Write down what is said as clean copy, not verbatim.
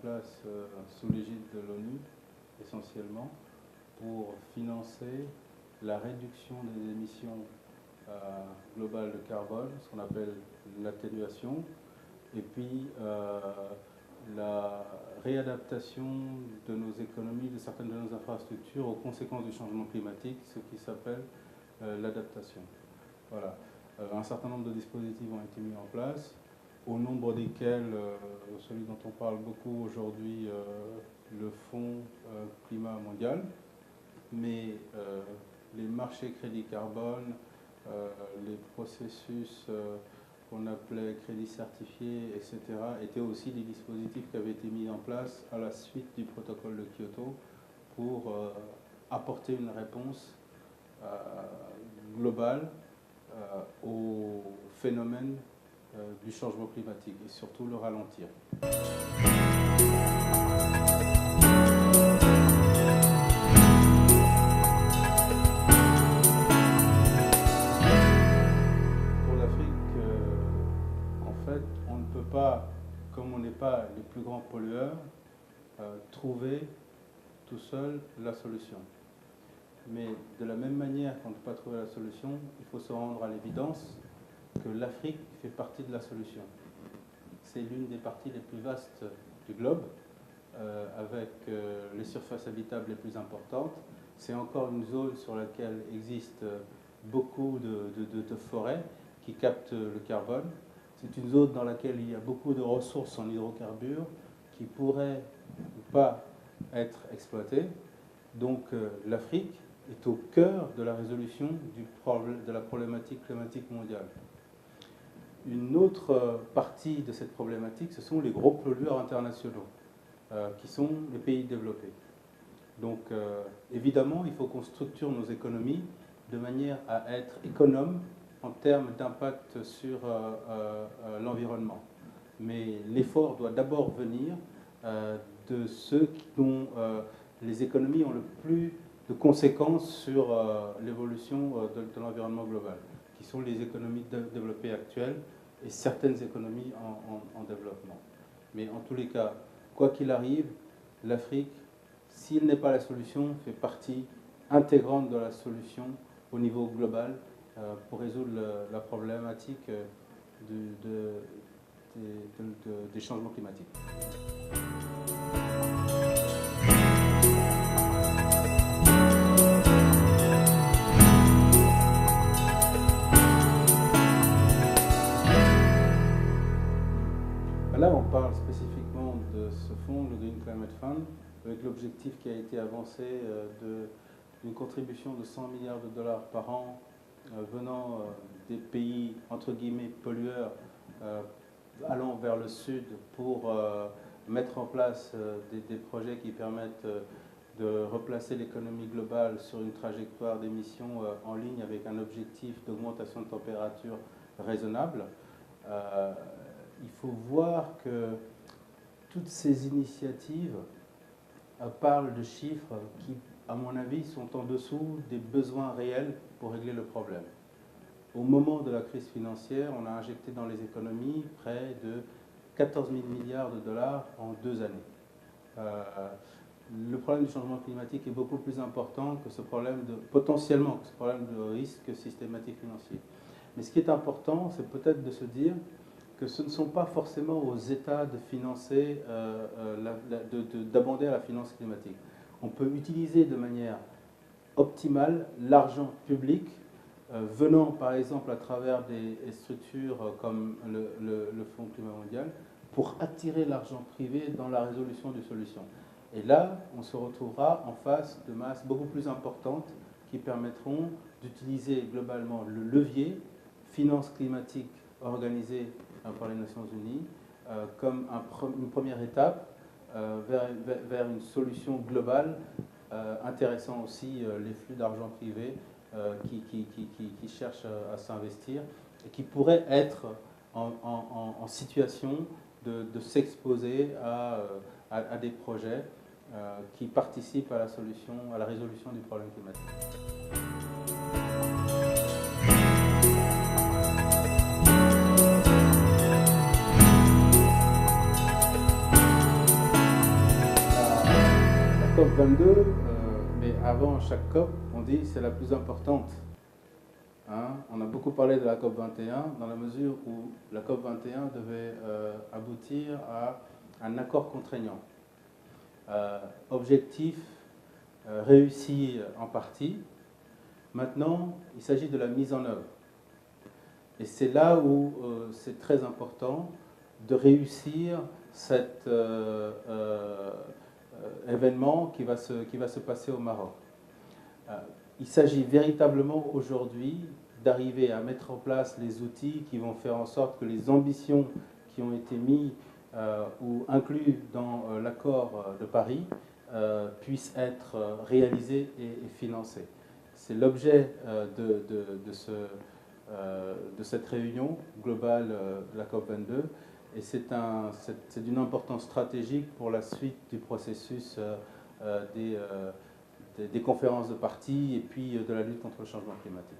place sous l'égide de l'ONU, essentiellement, pour financer la réduction des émissions globales de carbone, ce qu'on appelle l'atténuation, et puis la réadaptation de nos économies, de certaines de nos infrastructures aux conséquences du changement climatique, ce qui s'appelle l'adaptation. Voilà. Un certain nombre de dispositifs ont été mis en place, au nombre desquels celui dont on parle beaucoup aujourd'hui, le Fonds climat mondial, mais les marchés crédit carbone, les processus qu'on appelait crédits certifiés, etc., étaient aussi des dispositifs qui avaient été mis en place à la suite du protocole de Kyoto pour apporter une réponse globale au phénomène du changement climatique et surtout le ralentir. Pour l'Afrique, en fait, on ne peut pas, comme on n'est pas les plus grands pollueurs, trouver tout seul la solution. Mais de la même manière qu'on ne peut pas trouver la solution, il faut se rendre à l'évidence que l'Afrique fait partie de la solution. C'est l'une des parties les plus vastes du globe, avec les surfaces habitables les plus importantes. C'est encore une zone sur laquelle existent beaucoup de forêts qui captent le carbone. C'est une zone dans laquelle il y a beaucoup de ressources en hydrocarbures qui pourraient ou pas être exploitées. Donc l'Afrique est au cœur de la résolution de la problématique climatique mondiale. Une autre partie de cette problématique, ce sont les gros pollueurs internationaux, qui sont les pays développés. Donc, évidemment, il faut qu'on structure nos économies de manière à être économe en termes d'impact sur l'environnement. Mais l'effort doit d'abord venir de ceux dont les économies ont le plus de conséquences sur l'évolution de l'environnement global, qui sont les économies développées actuelles et certaines économies en développement. Mais en tous les cas, quoi qu'il arrive, l'Afrique, s'il n'est pas la solution, fait partie intégrante de la solution au niveau global pour résoudre la problématique des changements climatiques. Là, on parle spécifiquement de ce fonds, le Green Climate Fund, avec l'objectif qui a été avancé d'une contribution de 100 milliards de dollars par an venant des pays, entre guillemets, pollueurs, allant vers le sud pour mettre en place des projets qui permettent de replacer l'économie globale sur une trajectoire d'émissions en ligne avec un objectif d'augmentation de température raisonnable. Il faut voir que toutes ces initiatives parlent de chiffres qui, à mon avis, sont en dessous des besoins réels pour régler le problème. Au moment de la crise financière, on a injecté dans les économies près de 14 000 milliards de dollars en 2 années. Le problème du changement climatique est beaucoup plus important que ce problème potentiellement, que ce problème de risque systématique financier. Mais ce qui est important, c'est peut-être de se dire que ce ne sont pas forcément aux États de financer, d'abonder à la finance climatique. On peut utiliser de manière optimale l'argent public venant par exemple à travers des structures comme le Fonds climat mondial pour attirer l'argent privé dans la résolution des solutions. Et là, on se retrouvera en face de masses beaucoup plus importantes qui permettront d'utiliser globalement le levier finance climatique organisé par les Nations Unies comme une première étape vers une solution globale intéressant aussi les flux d'argent privé qui cherchent à s'investir et qui pourraient être en situation de s'exposer à des projets qui participent à la résolution du problème climatique. COP22, mais avant chaque COP, on dit que c'est la plus importante. Hein, on a beaucoup parlé de la COP21 dans la mesure où la COP21 devait aboutir à un accord contraignant. Objectif réussi en partie. Maintenant, il s'agit de la mise en œuvre. Et c'est là où c'est très important de réussir cet événement qui va se passer au Maroc. Il s'agit véritablement aujourd'hui d'arriver à mettre en place les outils qui vont faire en sorte que les ambitions qui ont été mises ou inclus dans l'accord de Paris puissent être réalisées et financées. C'est l'objet de cette réunion globale de la COP22 et c'est d'une importance stratégique pour la suite du processus des conférences de parties et puis de la lutte contre le changement climatique.